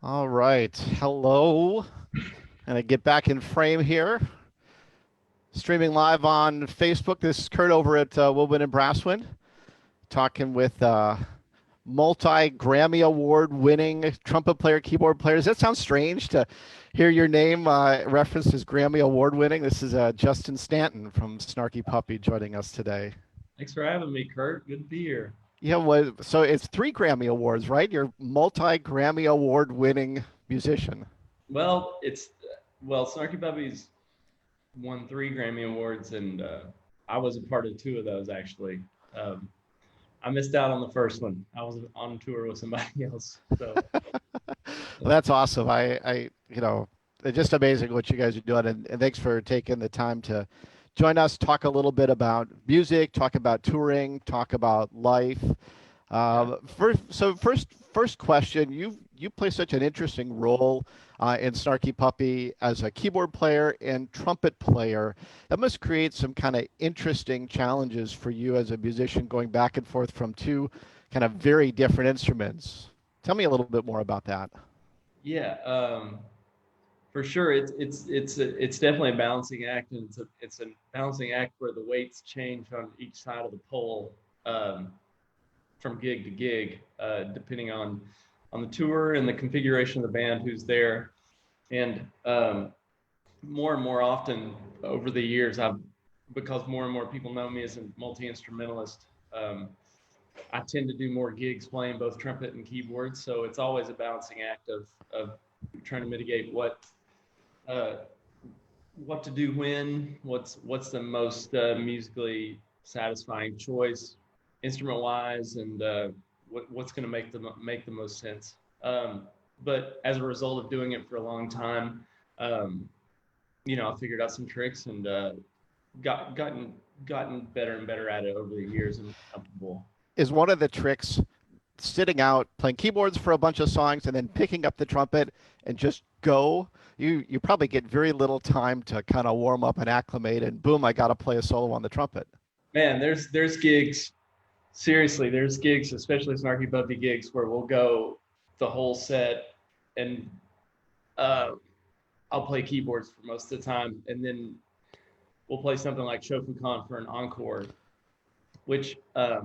All right. Hello. And I get back in frame here. Streaming live on Facebook. This is Kurt over at Woodwind and Brasswind, talking with multi Grammy Award winning trumpet player, keyboard player. Does that sound strange to hear your name referenced as Grammy Award winning? This is Justin Stanton from Snarky Puppy joining us today. Thanks for having me, Kurt. Good to be here. Yeah, well, so it's three Grammy Awards, right? You're multi Grammy Award winning musician. Well, Snarky Puppy's won 3 Grammy Awards, and I was a part of 2 of those actually. Um, I missed out on the first one. I was on tour with somebody else. So Well, that's awesome. It's just amazing what you guys are doing, and thanks for taking the time to join us, talk a little bit about music, talk about touring, talk about life. yeah, First question: you play such an interesting role in Snarky Puppy as a keyboard player and trumpet player. That must create some kind of interesting challenges for you as a musician, going back and forth from two kind of very different instruments. Tell me a little bit more about that. yeah, for sure. It's definitely a balancing act, and it's a balancing act where the weights change on each side of the pole um, from gig to gig, depending on the tour and the configuration of the band who's there. And more and more often over the years, because more and more people know me as a multi-instrumentalist, um, I tend to do more gigs playing both trumpet and keyboards. So it's always a balancing act of trying to mitigate uh, what to do when, what's the most musically satisfying choice, instrument wise, and what's going to make the most sense. But as a result of doing it for a long time, um, I figured out some tricks and gotten better and better at it over the years and comfortable. Is one of the tricks sitting out playing keyboards for a bunch of songs and then picking up the trumpet and just go? You probably get very little time to kind of warm up and acclimate, and boom, I got to play a solo on the trumpet. Man, there's gigs. Seriously, there's gigs, especially Snarky Puppy gigs, where we'll go the whole set, and uh, I'll play keyboards for most of the time, and then we'll play something like Shofukan for an encore, which I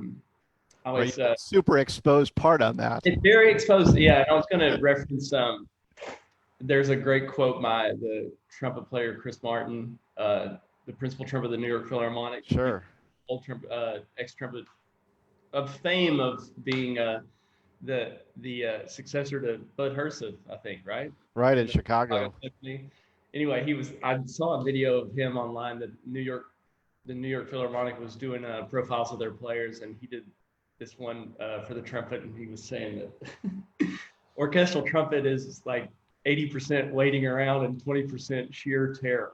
Right, always super exposed part on that. it's very exposed. Yeah, and I was going to reference. There's a great quote by the trumpet player Chris Martin, the principal trumpet of the New York Philharmonic, Sure. old ex trumpet of fame of being the successor to Bud Herseth, I think, right? Right in In the Chicago Chicago. Symphony. Anyway, I saw a video of him online that the New York Philharmonic was doing profiles of their players, and he did this one for the trumpet, and he was saying that orchestral trumpet is like 80% waiting around and 20% sheer terror.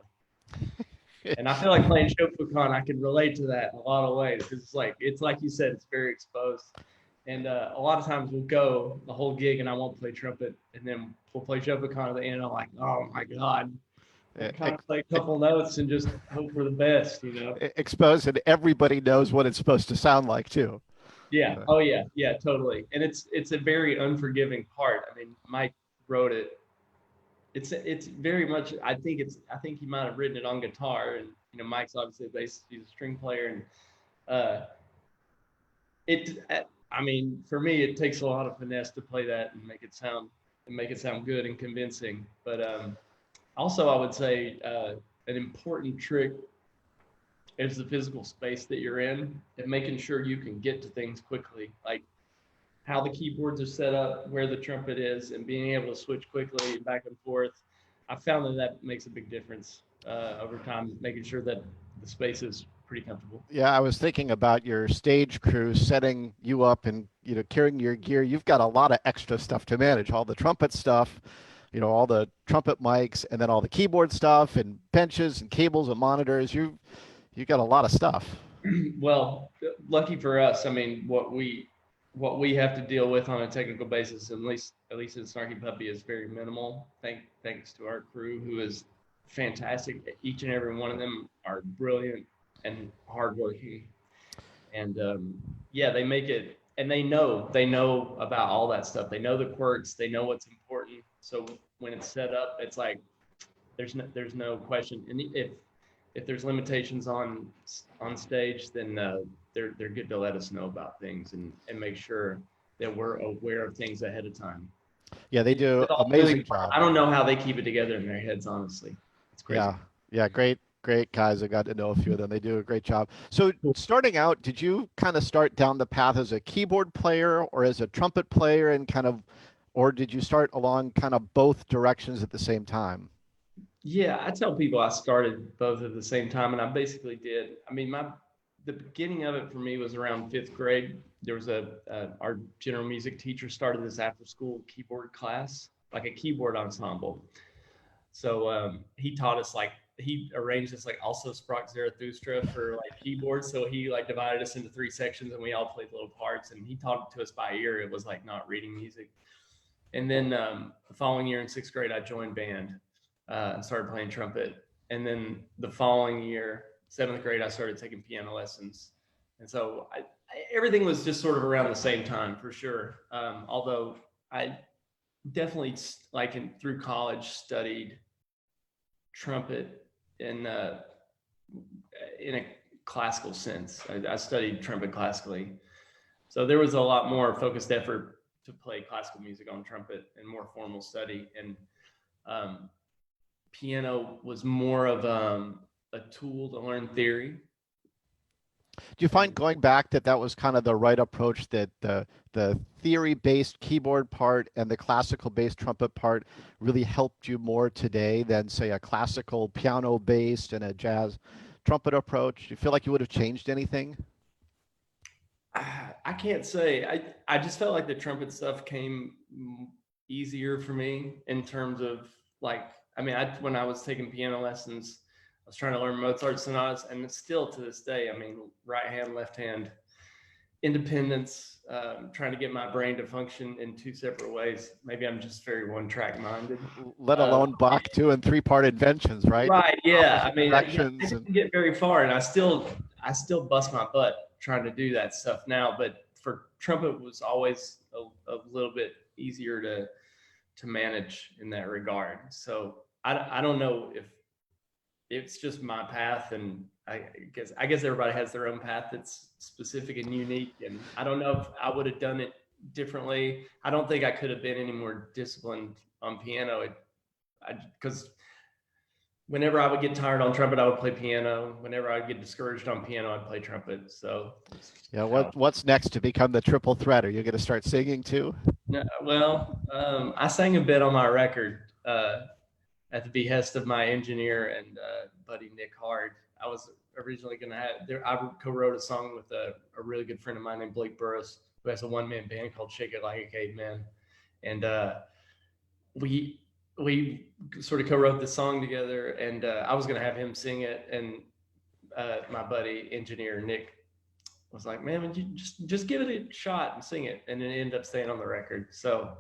And I feel like playing Shofukan, I can relate to that in a lot of ways because it's like you said, it's very exposed. And a lot of times we'll go the whole gig and I won't play trumpet, and then we'll play Shofukan at the end. I'm like, oh my god, I kind of play a couple notes and just hope for the best. Exposed, and everybody knows what it's supposed to sound like too. Yeah. Oh yeah. Yeah. Totally. And it's a very unforgiving part. I mean, Mike wrote it. It's very much. I think he might have written it on guitar, and Mike's obviously a bass. He's a string player, and uh, it. I mean, for me, it takes a lot of finesse to play that and make it sound good and convincing. But also, I would say an important trick is the physical space that you're in and making sure you can get to things quickly, like how the keyboards are set up, where the trumpet is, and being able to switch quickly back and forth. I found that makes a big difference over time, making sure that the space is pretty comfortable. Yeah, I was thinking about your stage crew setting you up and carrying your gear. You've got a lot of extra stuff to manage, all the trumpet stuff, all the trumpet mics, and then all the keyboard stuff and benches and cables and monitors. You got a lot of stuff. Well, lucky for us, I mean, what we have to deal with on a technical basis, at least in Snarky Puppy, is very minimal. Thanks to our crew, who is fantastic. Each and every one of them are brilliant and hardworking, and yeah, they make it, and they know about all that stuff. They know the quirks. They know what's important. So when it's set up, it's like there's no question. And if there's limitations on stage, then they're good to let us know about things and make sure that we're aware of things ahead of time. Yeah, they do Really, amazing job. I don't know how they keep it together in their heads, honestly. It's crazy. Yeah, yeah, great guys. I got to know a few of them. They do a great job. So starting out, did you kind of start down the path as a keyboard player or as a trumpet player and kind of, or did you start along kind of both directions at the same time? Yeah, I tell people I started both at the same time, and I basically did. I mean, the beginning of it for me was around fifth grade. There was our general music teacher started this after school keyboard class, like a keyboard ensemble. So he taught us like he arranged this like also Sprach Zarathustra for like keyboards. So he like divided us into three sections, and we all played little parts. And he taught it to us by ear. It was like not reading music. And then the following year in sixth grade, I joined band and started playing trumpet. And then the following year, seventh grade, I started taking piano lessons. And so everything was just sort of around the same time for sure. Although I definitely through college studied trumpet in a classical sense. I studied trumpet classically. So there was a lot more focused effort to play classical music on trumpet and more formal study. And piano was more of a tool to learn theory. Do you find going back that was kind of the right approach, that the theory-based keyboard part and the classical-based trumpet part really helped you more today than, say, a classical piano-based and a jazz trumpet approach? Do you feel like you would have changed anything? I can't say. I just felt like the trumpet stuff came easier for me in terms of like, I mean, when I was taking piano lessons, I was trying to learn Mozart sonatas, and still to this day, I mean, right hand, left hand, independence, trying to get my brain to function in two separate ways. Maybe I'm just very one track minded. Let alone Bach 2 and 3-part inventions, right? Right. Yeah. I mean, I directions didn't get very far, and I still bust my butt trying to do that stuff now. But for trumpet was always a little bit easier to manage in that regard. So I don't know if it's just my path, and I guess everybody has their own path that's specific and unique, and I don't know if I would have done it differently. I don't think I could have been any more disciplined on piano, because whenever I would get tired on trumpet, I would play piano. Whenever I would get discouraged on piano, I'd play trumpet. So yeah, what's next to become the triple threat? Are you going to start singing too? No, well, I sang a bit on my record at the behest of my engineer and buddy Nick Hard. I was originally going to I co-wrote a song with a really good friend of mine named Blake Burris, who has a one-man band called Shake It Like a Caveman. And we sort of co-wrote the song together, and I was going to have him sing it. And my buddy engineer Nick was like, man, would you just give it a shot and sing it? And it ended up staying on the record. So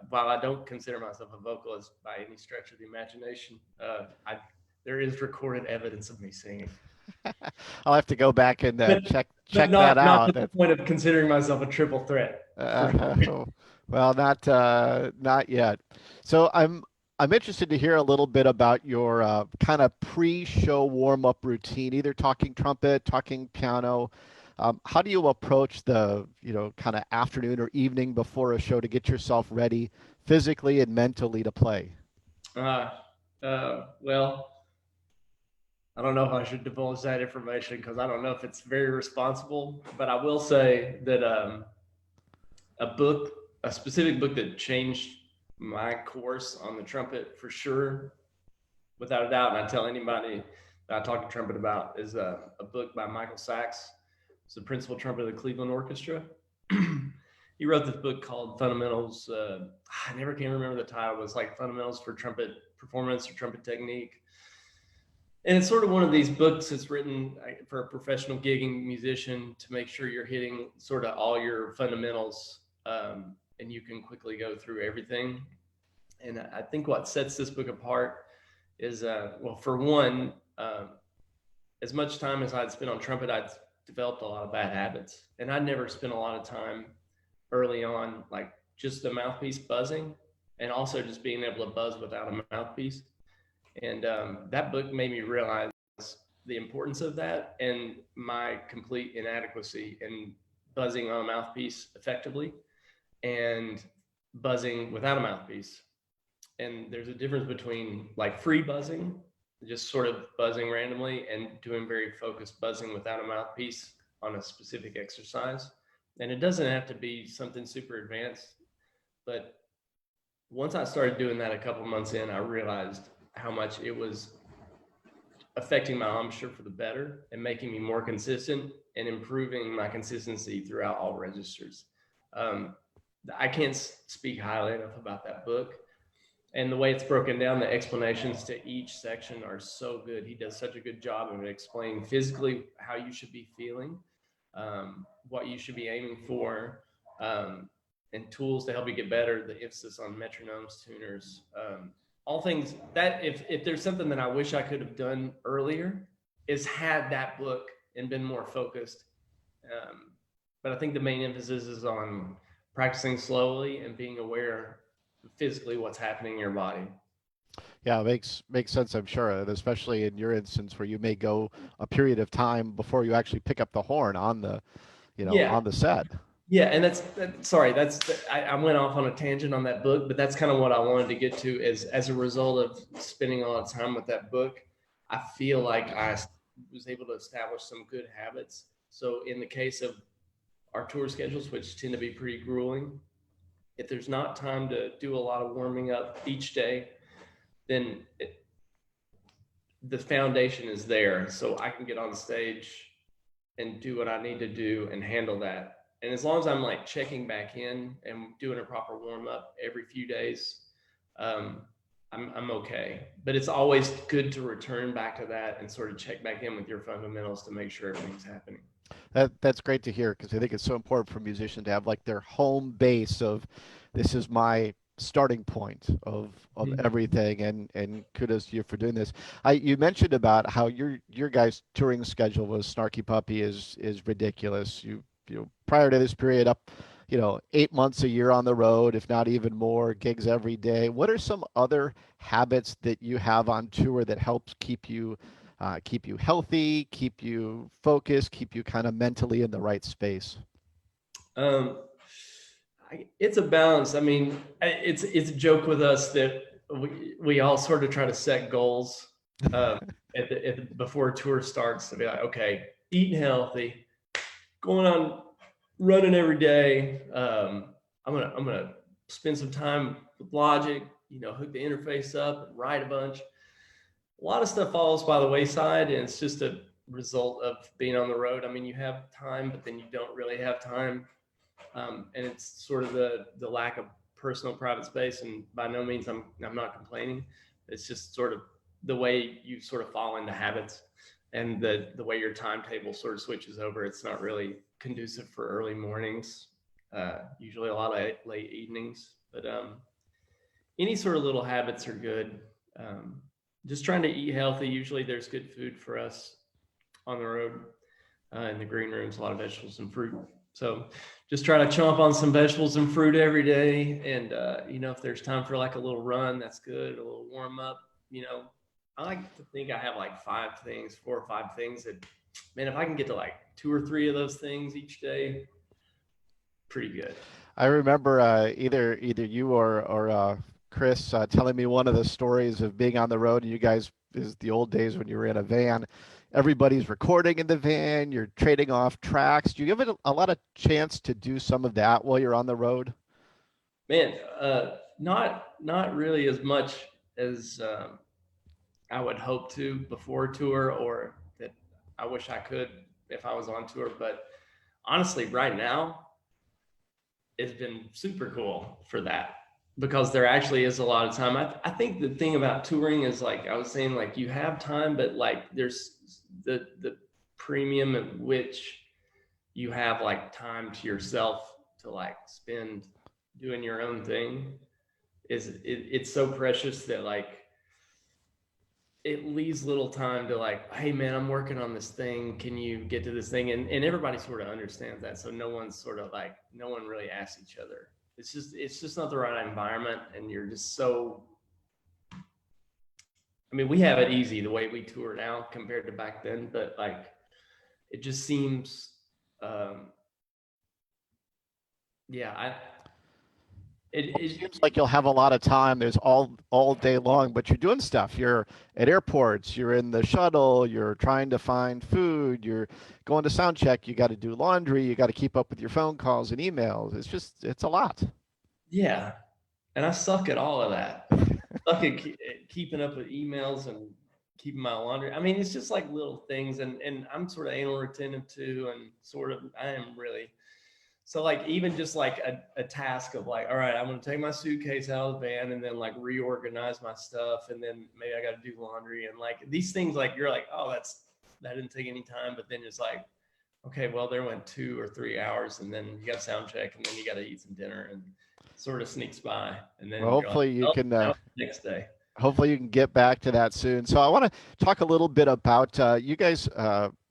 while I don't consider myself a vocalist by any stretch of the imagination, there is recorded evidence of me singing. I'll have to go back and check that not out. To the point of considering myself a triple threat. Well, not yet. So I'm interested to hear a little bit about your kind of pre-show warm-up routine, either talking trumpet, talking piano. How do you approach the kind of afternoon or evening before a show to get yourself ready physically and mentally to play? Well, I don't know if I should divulge that information because I don't know if it's very responsible, but I will say that a specific book that changed my course on the trumpet for sure, without a doubt, and I tell anybody that I talk to trumpet about, is a book by Michael Sachs. It's the principal trumpeter of the Cleveland Orchestra. He wrote this book called Fundamentals. I never can remember the title. It was like Fundamentals for Trumpet Performance or Trumpet Technique. And it's sort of one of these books that's written for a professional gigging musician to make sure you're hitting sort of all your fundamentals, and you can quickly go through everything. And I think what sets this book apart is, well, for one, as much time as I'd spent on trumpet, I'd developed a lot of bad habits, and I'd never spent a lot of time early on, like just the mouthpiece buzzing. and also just being able to buzz without a mouthpiece. And that book made me realize the importance of that and my complete inadequacy in buzzing on a mouthpiece effectively and buzzing without a mouthpiece. And there's a difference between like free buzzing, just sort of buzzing randomly, and doing very focused buzzing without a mouthpiece on a specific exercise. And it doesn't have to be something super advanced, but once I started doing that a couple months in, I realized how much it was affecting my embouchure for the better and making me more consistent and improving my consistency throughout all registers. I can't speak highly enough about that book. And the way it's broken down, the explanations to each section are so good. He does such a good job of explaining physically how you should be feeling, what you should be aiming for, and tools to help you get better, the emphasis on metronomes, tuners, all things that if there's something that I wish I could have done earlier is had that book and been more focused. But I think the main emphasis is on practicing slowly and being aware physically what's happening in your body. Yeah, it makes sense, I'm sure, and especially in your instance where you may go a period of time before you actually pick up the horn on the, on the set. Yeah, and I went off on a tangent on that book, but that's kind of what I wanted to get to is as a result of spending a lot of time with that book, I feel like I was able to establish some good habits. So in the case of our tour schedules, which tend to be pretty grueling, if there's not time to do a lot of warming up each day, then the foundation is there. So I can get on stage and do what I need to do and handle that. And as long as I'm like checking back in and doing a proper warm up every few days, I'm okay. But it's always good to return back to that and sort of check back in with your fundamentals to make sure everything's happening. That's great to hear because I think it's so important for musicians to have like their home base of this is my starting point of everything, and kudos to you for doing this. You mentioned about how your guys' touring schedule was Snarky Puppy is ridiculous. You prior to this period up 8 months a year on the road, if not even more, gigs every day. What are some other habits that you have on tour that helps keep you healthy, keep you focused, keep you kind of mentally in the right space? It's a balance. I mean, it's a joke with us that we all sort of try to set goals before a tour starts to be like, okay, eating healthy, going on running every day. I'm gonna spend some time with Logic, hook the interface up, and write a bunch. A lot of stuff falls by the wayside, and it's just a result of being on the road. I mean, you have time, but then you don't really have time. And it's sort of the lack of personal private space. And by no means I'm not complaining. It's just sort of the way you sort of fall into habits and the way your timetable sort of switches over. It's not really conducive for early mornings, usually a lot of late evenings, but any sort of little habits are good. Just trying to eat healthy. Usually there's good food for us on the road. In the green rooms, a lot of vegetables and fruit. So just try to chomp on some vegetables and fruit every day. And, if there's time for like a little run, that's good. A little warm up, I like to think I have like 4 or 5 things that, man, if I can get to like 2 or 3 of those things each day, pretty good. I remember either you or Chris telling me one of the stories of being on the road, and you guys is the old days when you were in a van. Everybody's recording in the van. You're trading off tracks. Do you give it a lot of chance to do some of that while you're on the road? Man, not really as much as I would hope to before tour, or that I wish I could if I was on tour. But honestly, right now, it's been super cool for that because there actually is a lot of time. I think the thing about touring is, like I was saying, like you have time, but like there's the premium at which you have like time to yourself to like spend doing your own thing it's so precious that like it leaves little time to like, hey man, I'm working on this thing, can you get to this thing? And everybody sort of understands that, so no one really asks each other it's just not the right environment, and you're just so. I mean, we have it easy the way we tour now compared to back then, but like, it just seems, yeah, It seems like you'll have a lot of time. There's all day long, but you're doing stuff. You're at airports, you're in the shuttle, you're trying to find food, you're going to sound check, you got to do laundry, you got to keep up with your phone calls and emails. It's a lot. yeah. And I suck at all of that. Suck at keeping up with emails and keeping my laundry. I mean, it's just like little things, and I'm sort of anal retentive too, and sort of I am really. So like even just like a task of like, all right, I'm gonna take my suitcase out of the van and then like reorganize my stuff, and then maybe I got to do laundry, and like these things, like you're like, oh, that didn't take any time, but then it's like, okay, well there went 2 or 3 hours, and then you got sound check, and then you got to eat some dinner, and sort of sneaks by, and then Well, hopefully you can next day. hopefully you can get back to that soon. So I want to talk a little bit about you guys.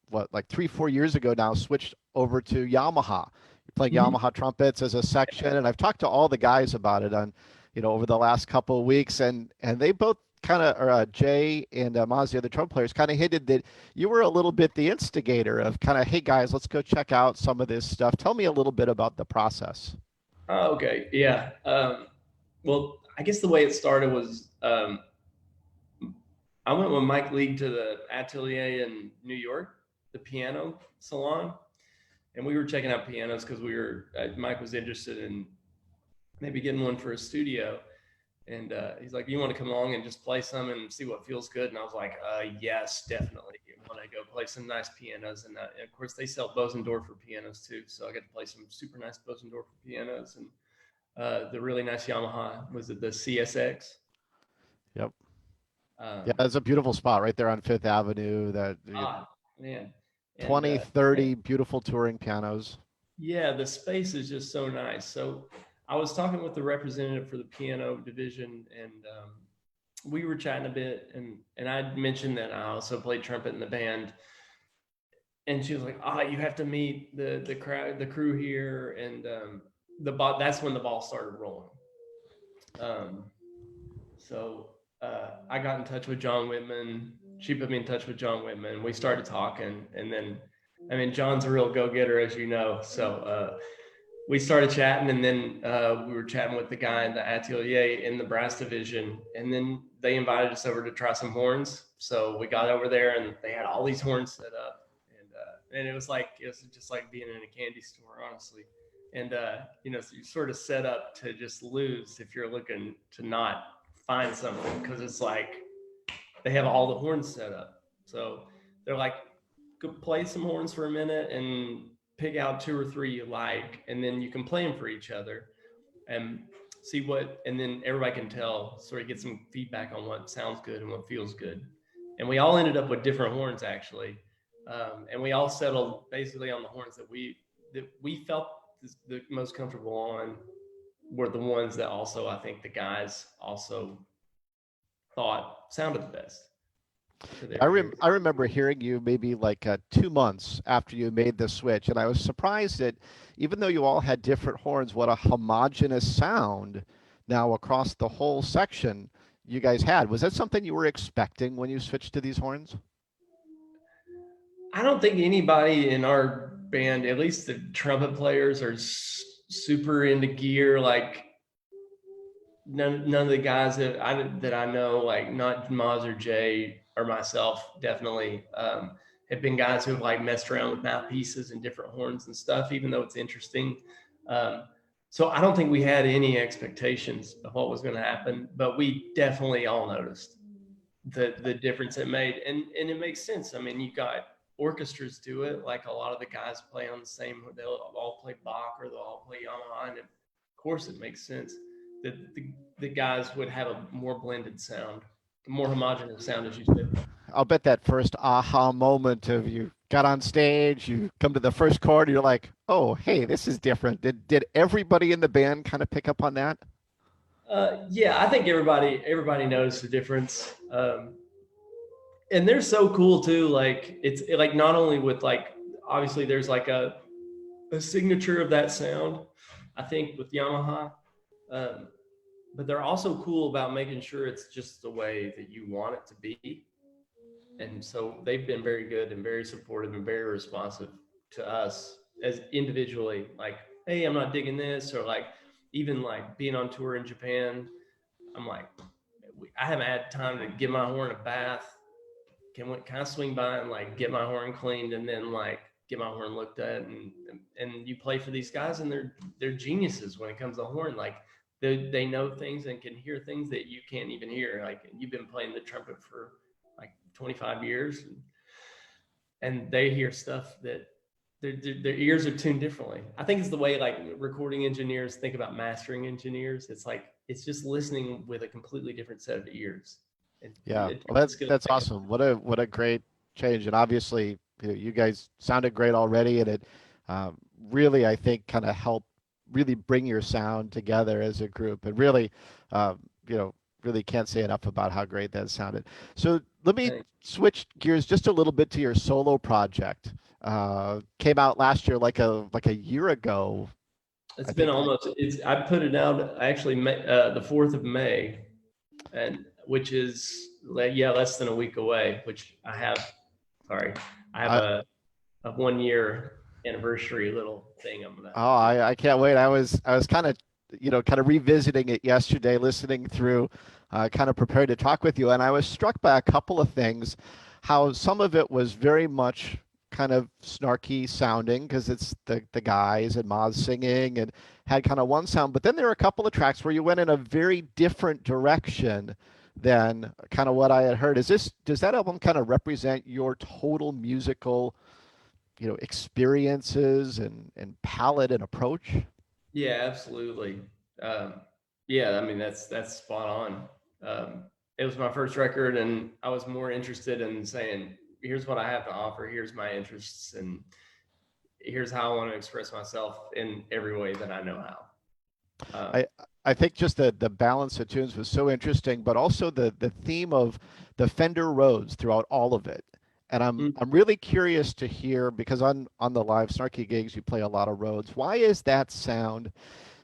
What, like 3-4 years ago now, switched over to Yamaha. You're playing Yamaha trumpets as a section, and I've talked to all the guys about it on, over the last couple of weeks, and they both kind of, or Jay and Maz, the other trumpet players, kind of hinted that you were a little bit the instigator of kind of, hey guys, let's go check out some of this stuff. Tell me a little bit about the process. Oh, okay. Yeah. Well, I guess the way it started was I went with Mike League to the Atelier in New York, the piano salon, and we were checking out pianos because Mike was interested in maybe getting one for a studio. And he's like, you want to come along and just play some and see what feels good? And I was like, yes, definitely. I want to go play some nice pianos. And of course, they sell Bosendorfer pianos too. So I got to play some super nice Bosendorfer pianos. And the really nice Yamaha was the CSX. Yep. Yeah, that's a beautiful spot right there on Fifth Avenue. Man. 20, 30 beautiful touring pianos. Yeah, the space is just so nice. So I was talking with the representative for the piano division, and we were chatting a bit, and I mentioned that I also played trumpet in the band, and she was like, you have to meet the crew here, and that's when the ball started rolling. So I got in touch with John Whitman. She put me in touch with John Whitman. We started talking, and then, I mean, John's a real go-getter, as you know. So we started chatting, and then we were chatting with the guy in the Atelier in the brass division, and then they invited us over to try some horns. So we got over there, and they had all these horns set up, and it was just like being in a candy store, honestly. And so you sort of set up to just lose if you're looking to not find something, because it's like they have all the horns set up. So they're like, go play some horns for a minute and pick out 2 or 3 you like, and then you can play them for each other and see and then everybody can sort of get some feedback on what sounds good and what feels good. And we all ended up with different horns, actually. And we all settled basically on the horns that we felt the most comfortable on were the ones that also, I think the guys also thought sounded the best. I remember hearing you maybe like 2 months after you made the switch, and I was surprised that even though you all had different horns, what a homogeneous sound now across the whole section you guys had. Was that something you were expecting when you switched to these horns? I don't think anybody in our band, at least the trumpet players, are super into gear. Like none of the guys that I know, like not Maz or Jay or myself, definitely have been guys who have like messed around with mouthpieces and different horns and stuff, even though it's interesting. So I don't think we had any expectations of what was going to happen, but we definitely all noticed the difference it made. And it makes sense. I mean, you got orchestras do it. Like a lot of the guys play on the same, they'll all play Bach or they'll all play Yamaha. And of course it makes sense that the guys would have a more blended sound, a more homogeneous sound, as you said. I'll bet that first aha moment of you got on stage, you come to the first chord, you're like, oh, hey, this is different. Did everybody in the band kind of pick up on that? Yeah, I think everybody noticed the difference. And they're so cool too. Like it's like not only with like, obviously there's like a signature of that sound, I think, with Yamaha. Um, but they're also cool about making sure it's just the way that you want it to be. And so they've been very good and very supportive and very responsive to us as individually, like, hey, I'm not digging this, or like, even like being on tour in Japan, I'm like, I haven't had time to give my horn a bath. Can I swing by and like get my horn cleaned, and then like get my horn looked at, and you play for these guys, and they're geniuses when it comes to horn. Like they know things and can hear things that you can't even hear. Like, you've been playing the trumpet for like 25 years, and they hear stuff that their ears are tuned differently. I think it's the way like recording engineers think about mastering engineers. It's like, it's just listening with a completely different set of ears. Yeah, It well, skills that's like awesome. What a great change, and obviously, you guys sounded great already, and it really, I think, kind of helped really bring your sound together as a group, and really, um, you know, really can't say enough about how great that sounded. So let me thing. switch gears just a little bit to your solo project. Came out last year, like a year ago, It's I been think. almost. It's. I put it out actually the 4th of May, and which is, yeah, less than a week away. Which I have. Sorry, I have I, a 1 year anniversary little thing I'm gonna Oh, do. I can't wait. I was kind of, kind of revisiting it yesterday, listening through, kind of prepared to talk with you, and I was struck by a couple of things, how some of it was very much kind of snarky sounding because it's the guys and Maz singing and had kind of one sound, but then there were a couple of tracks where you went in a very different direction than kind of what I had heard. Does that album kind of represent your total musical, experiences and palette and approach? Yeah, absolutely. Um, yeah, I mean, that's spot on. Um, it was my first record, and I was more interested in saying, here's what I have to offer, here's my interests, and here's how I want to express myself in every way that I know how. I I think just the balance of tunes was so interesting, but also the theme of the Fender Rhodes throughout all of it. And I'm really curious to hear, because on the live Snarky gigs you play a lot of Rhodes. Why is that sound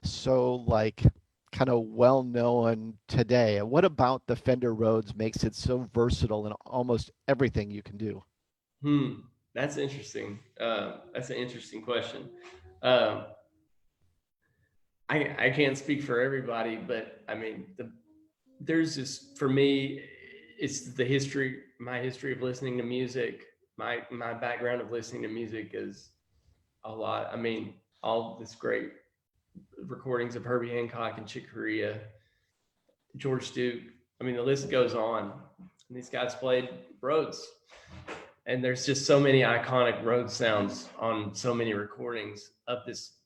so like kind of well known today? And what about the Fender Rhodes makes it so versatile in almost everything you can do? hmm, that's interesting. That's an interesting question. Um, I can't speak for everybody, but I mean, there's this, for me, it's the history, my history of listening to music. My background of listening to music is a lot. I mean, all this great recordings of Herbie Hancock and Chick Corea, George Duke. I mean, the list goes on. And these guys played Rhodes, and there's just so many iconic Rhodes sounds on so many recordings of this,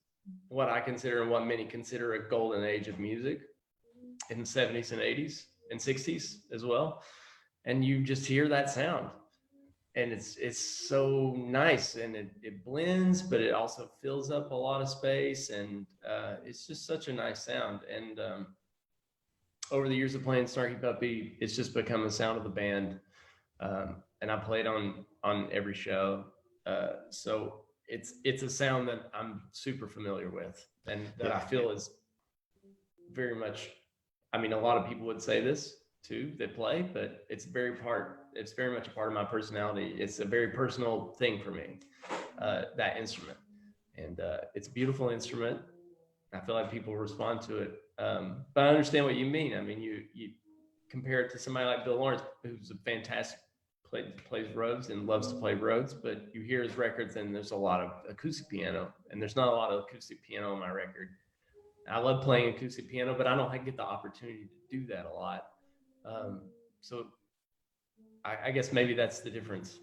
what I consider and what many consider a golden age of music in the 70s and 80s and 60s as well. And you just hear that sound, and it's so nice, and it blends, but it also fills up a lot of space, and it's just such a nice sound. And over the years of playing Snarky Puppy, it's just become the sound of the band. And I played on every show, so it's a sound that I'm super familiar with, and that I Yeah. feel is very much. I mean, a lot of people would say this too that play, but it's very much a part of my personality. It's a very personal thing for me, that instrument, and it's a beautiful instrument. I feel like people respond to it. But I understand what you mean. I mean, you compare it to somebody like Bill Lawrence, who's a fantastic plays Rhodes and loves to play Rhodes, but you hear his records and there's a lot of acoustic piano, and there's not a lot of acoustic piano on my record. I love playing acoustic piano, but I don't get the opportunity to do that a lot. Um, so I guess maybe that's the difference.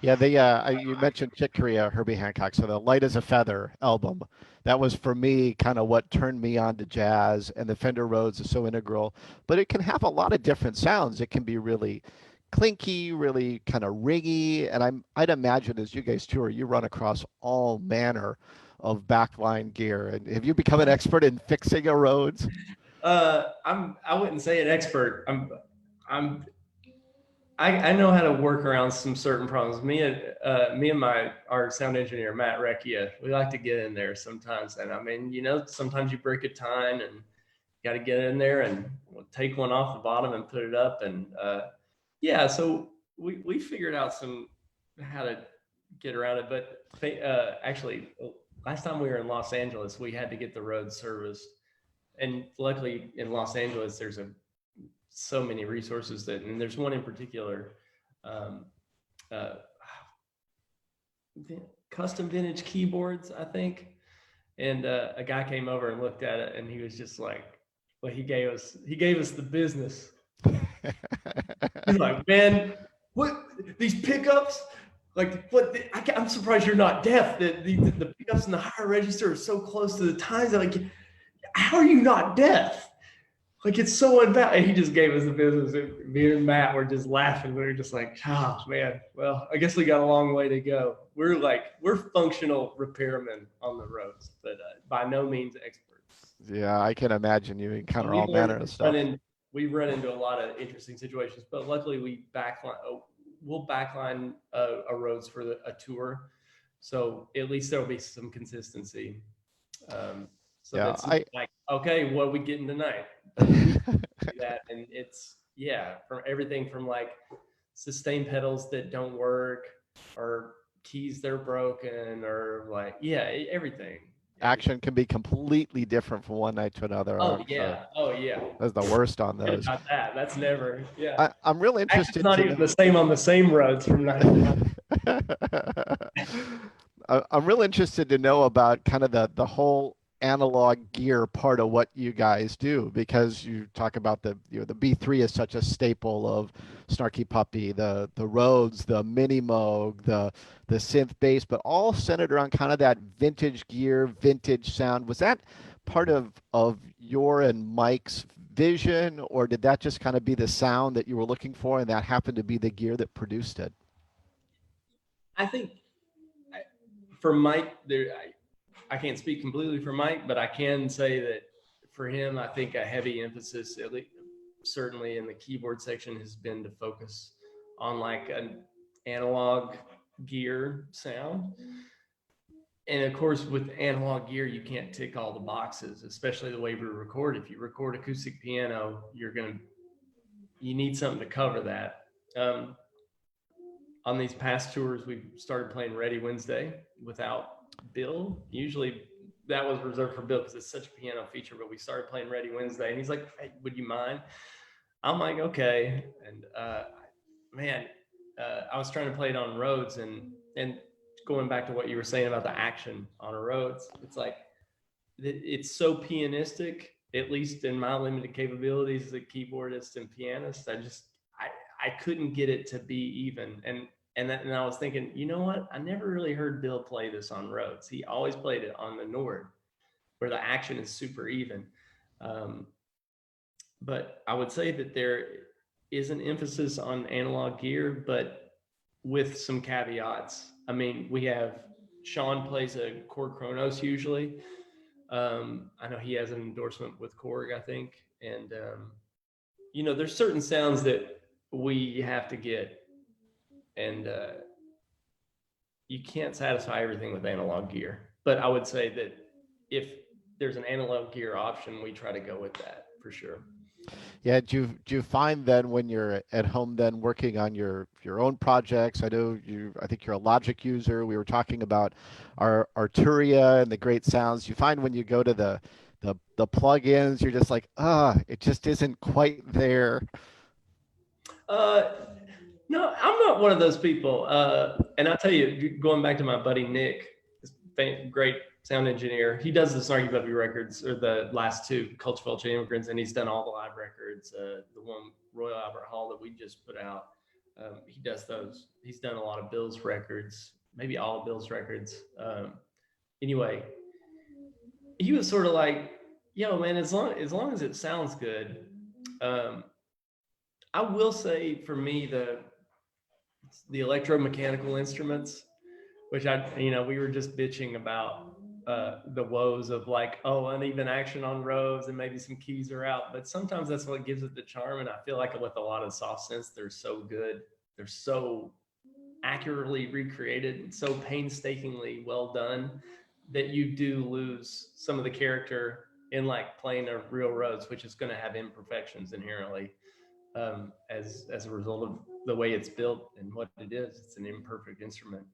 Yeah, you mentioned Chick Corea, Herbie Hancock. So the Light as a Feather album, that was for me kind of what turned me on to jazz, and the Fender Rhodes is so integral. But it can have a lot of different sounds. It can be really clinky, really kind of ringy, and I'd imagine as you guys tour, you run across all manner of backline gear. And have you become an expert in fixing a Rhodes? I wouldn't say an expert. I'm I know how to work around some certain problems. Me and our sound engineer Matt Recchia, we like to get in there sometimes. And I mean, sometimes you break a tine and got to get in there and take one off the bottom and put it up. And yeah, so we figured out how to get around it. But actually, last time we were in Los Angeles, we had to get the road serviced. And luckily in Los Angeles, there's so many resources and there's one in particular, um, uh, custom vintage keyboards, I think. And a guy came over and looked at it, and he was just like, well, he gave us the business. He's like, man, what these pickups? Like, I'm surprised you're not deaf. The pickups in the higher register are so close to the times. Like, how are you not deaf? Like, it's so unbalanced. And he just gave us the business. Me and Matt were just laughing. We were just like, oh, man, well, I guess we got a long way to go. We're functional repairmen on the roads, but by no means experts. Yeah, I can imagine you encounter all manner of stuff. We run into a lot of interesting situations, but luckily we'll backline a Rhodes for a tour. So at least there'll be some consistency. So yeah, that's like, okay, what are we getting tonight? That, and it's from everything from like sustain pedals that don't work, or keys that are broken, or like everything. Action can be completely different from one night to another. Oh yeah. That's the worst on those. About that. That's never. Yeah. I'm really interested. It's not even the same on the same roads from night to night. I'm really interested to know about kind of the whole analog gear part of what you guys do, because you talk about the B3 is such a staple of Snarky Puppy, the Rhodes, the Mini Moog, the synth bass, but all centered around kind of that vintage gear, vintage sound. Was that part of your and Mike's vision, or did that just kind of be the sound that you were looking for and that happened to be the gear that produced it? I think for Mike, I can't speak completely for Mike, but I can say that for him, I think a heavy emphasis, at least certainly in the keyboard section, has been to focus on like an analog gear sound. And of course, with analog gear, you can't tick all the boxes, especially the way we record. If you record acoustic piano, you need something to cover that. On these past tours, we've started playing Ready Wednesday without Bill. Usually that was reserved for Bill because it's such a piano feature, but we started playing Ready Wednesday, and he's like, hey, would you mind? I'm like, okay. And I was trying to play it on Rhodes, and going back to what you were saying about the action on a Rhodes, it's like, it's so pianistic, at least in my limited capabilities as a keyboardist and pianist. I couldn't get it to be even. And I was thinking, you know what? I never really heard Bill play this on Rhodes. He always played it on the Nord, where the action is super even. But I would say that there is an emphasis on analog gear, but with some caveats. I mean, we have Sean plays a Korg Kronos usually. I know he has an endorsement with Korg, I think. And, there's certain sounds that we have to get, and you can't satisfy everything with analog gear. But I would say that if there's an analog gear option, we try to go with that for sure. Yeah, do you find then when you're at home then working on your own projects? I think you're a Logic user. We were talking about our Arturia and the great sounds. You find when you go to the plugins, you're just like, it just isn't quite there. No, I'm not one of those people. And I'll tell you, going back to my buddy Nick, great sound engineer, he does the Snarky Puppy records, or the last two, Culture Vulture Immigrants, and he's done all the live records. The one Royal Albert Hall that we just put out, he does those. He's done a lot of Bill's records, maybe all of Bill's records. Anyway, he was sort of like, yo, man, as long as it sounds good. I will say for me, the electromechanical instruments, which we were just bitching about the woes of like, oh, uneven action on rows and maybe some keys are out. But sometimes that's what gives it the charm. And I feel like with a lot of soft synths, they're so good. They're so accurately recreated, so painstakingly well done that you do lose some of the character in like playing a real Rhodes, which is going to have imperfections inherently as a result of the way it's built and what it is. It's an imperfect instrument.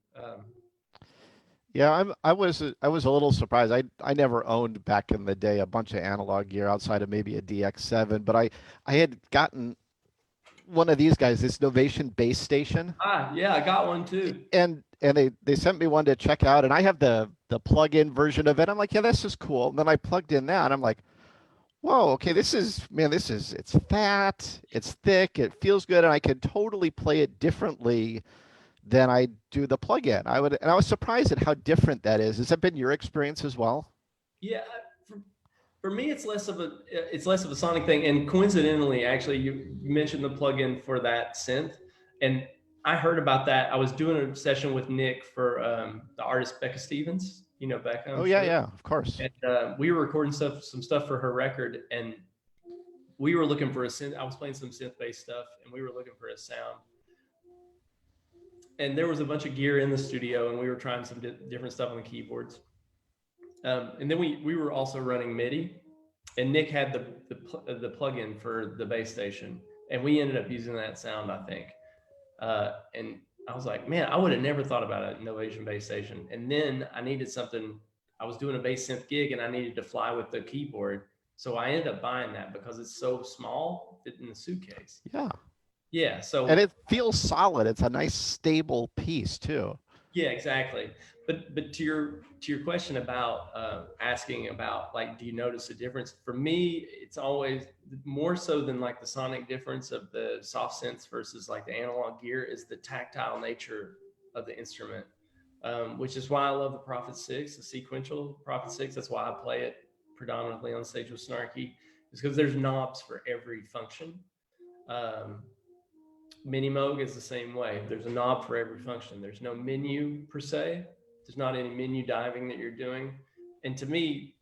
Yeah, I was a little surprised. I never owned back in the day a bunch of analog gear outside of maybe a DX7, but I had gotten one of these guys, this Novation base station, Yeah, I got one too. and they sent me one to check out, and I have the plug-in version of it. I'm like, yeah, this is cool. And then I plugged in that, and I'm like, whoa, okay, it's fat, it's thick, it feels good, and I can totally play it differently than I do the plug-in. And I was surprised at how different that is. Has that been your experience as well? Yeah, for me, it's less of a sonic thing. And coincidentally, actually, you mentioned the plugin for that synth, and I heard about that. I was doing a session with Nick for the artist Becca Stevens. You know Becca, I'm Oh yeah, sure. yeah, of course. And we were recording some stuff for her record, and we were looking for a synth. I was playing some synth-based stuff, and we were looking for a sound. And there was a bunch of gear in the studio, and we were trying some different stuff on the keyboards. And then we were also running MIDI, and Nick had the plugin for the bass station, and we ended up using that sound, I think. And I was like, man, I would have never thought about a Novation bass station. And then I needed something. I was doing a bass synth gig, and I needed to fly with the keyboard, so I ended up buying that because it's so small, fit in the suitcase. Yeah. Yeah. So and it feels solid. It's a nice stable piece too. yeah, exactly. But to your question about asking about like, do you notice a difference? For me, it's always more so than like the sonic difference of the soft synths versus like the analog gear is the tactile nature of the instrument, which is why I love the Prophet 6, the sequential Prophet 6. That's why I play it predominantly on stage with Snarky, is because there's knobs for every function. Mini Moog is the same way. There's a knob for every function. There's no menu per se. There's not any menu diving that you're doing. And to me,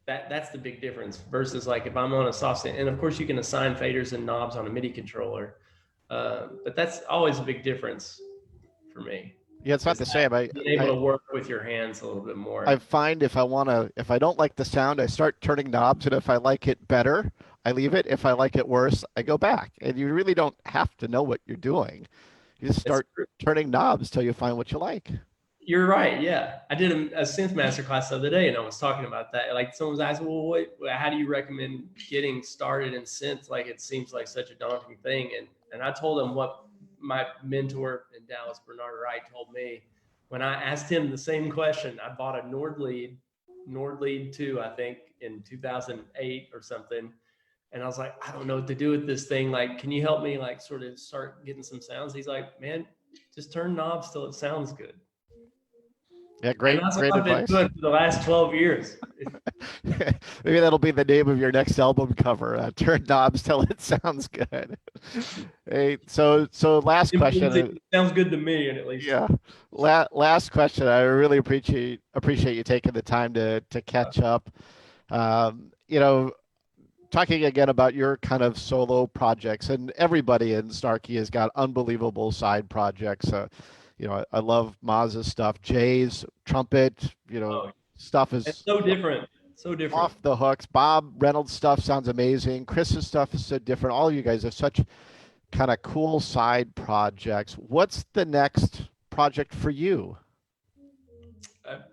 that's the big difference versus like if I'm on a soft synth, and of course you can assign faders and knobs on a MIDI controller, but that's always a big difference for me. Yeah, it's not the same. Being able to work with your hands a little bit more. I find if I don't like the sound, I start turning knobs, and if I like it better, I leave it. If I like it worse, I go back. And you really don't have to know what you're doing. You just start turning knobs till you find what you like. You're right. Yeah. I did a synth masterclass the other day, and I was talking about that. Like someone was asking, well, how do you recommend getting started in synth? Like, it seems like such a daunting thing. And I told them what my mentor in Dallas, Bernard Wright, told me when I asked him the same question. I bought a Nord Lead 2, I think in 2008 or something. And I was like, I don't know what to do with this thing. Like, can you help me like sort of start getting some sounds? He's like, man, just turn knobs till it sounds good. Yeah, great advice. I've been doing for the last 12 years. Maybe that'll be the name of your next album cover. Turn knobs till it sounds good. Hey, so last question. It sounds good to me, at least. Yeah. Last question. I really appreciate you taking the time to catch up. Talking again about your kind of solo projects, and everybody in Snarky has got unbelievable side projects. I love Maz's stuff, Jay's Trumpet, stuff is it's so different. Off the hooks. Bob Reynolds' stuff sounds amazing. Chris's stuff is so different. All of you guys have such kind of cool side projects. What's the next project for you?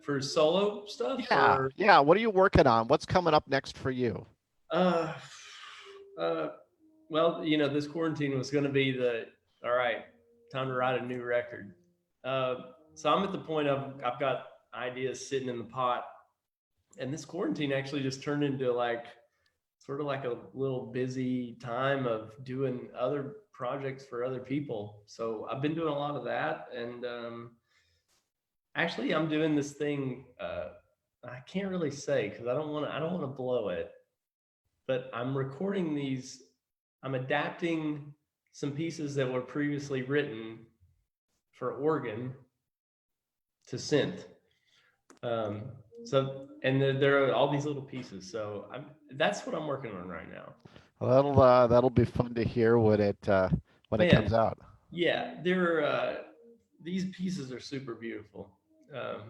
For solo stuff? Yeah. What are you working on? What's coming up next for you? Well, this quarantine was going to be all right, time to write a new record. So I'm at the point of I've got ideas sitting in the pot, and this quarantine actually just turned into like sort of like a little busy time of doing other projects for other people. So I've been doing a lot of that, and actually I'm doing this thing. I can't really say because I don't want to blow it, but I'm recording these. I'm adapting some pieces that were previously written for organ to synth. So, and there are all these little pieces. So that's what I'm working on right now. Well, that'll be fun to hear when it Man, comes out. yeah, these pieces are super beautiful. Um,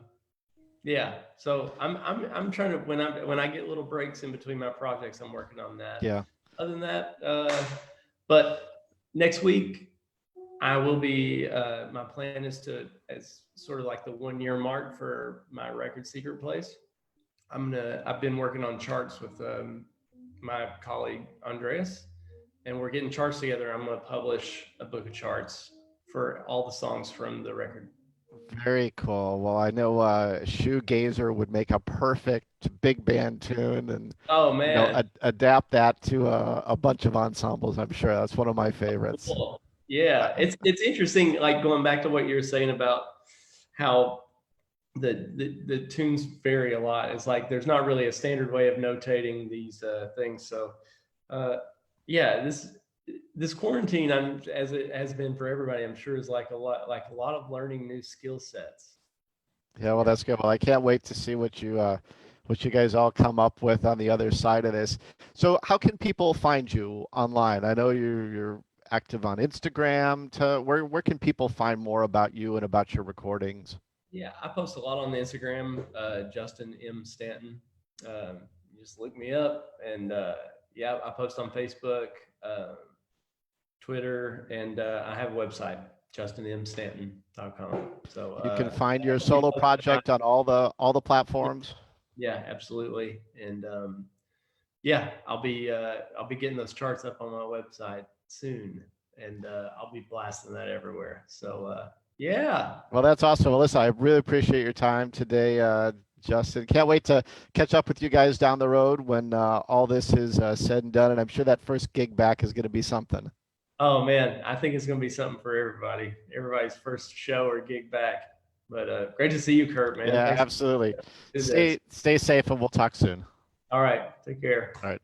yeah, so I'm trying to when I get little breaks in between my projects, I'm working on that. Yeah. Other than that, but next week I will be. My plan is to, as sort of like the 1 year mark for my record secret place. I've been working on charts with my colleague Andreas, and we're getting charts together. I'm gonna publish a book of charts for all the songs from the record. Very cool. Well, I know Shoegazer would make a perfect big band tune, and Oh you know, man, adapt that to a bunch of ensembles. I'm sure that's one of my favorites. cool. Yeah, it's interesting. Like going back to what you were saying about how the tunes vary a lot. It's like there's not really a standard way of notating these things. So uh, yeah, this quarantine, as it has been for everybody, I'm sure is like a lot of learning new skill sets. Yeah, well, that's good. Well, I can't wait to see what you guys all come up with on the other side of this. So, how can people find you online? I know you're active on Instagram. Where can people find more about you and about your recordings? Yeah, I post a lot on the Instagram, Justin M. Stanton. You just look me up, and yeah, I post on Facebook, Twitter, and I have a website, justinmstanton.com. So You can find your solo project on all the platforms. yeah, absolutely, and yeah, I'll be getting those charts up on my website soon, and I'll be blasting that everywhere. So yeah. Well, that's awesome. Well, listen, I really appreciate your time today, Justin. Can't wait to catch up with you guys down the road when all this is said and done. And I'm sure that first gig back is going to be something. Oh man, I think it's gonna be something for everybody. Everybody's first show or gig back. But great to see you, Kurt, man. Yeah, Thanks absolutely. for this. Stay safe, and we'll talk soon. All right, take care. All right.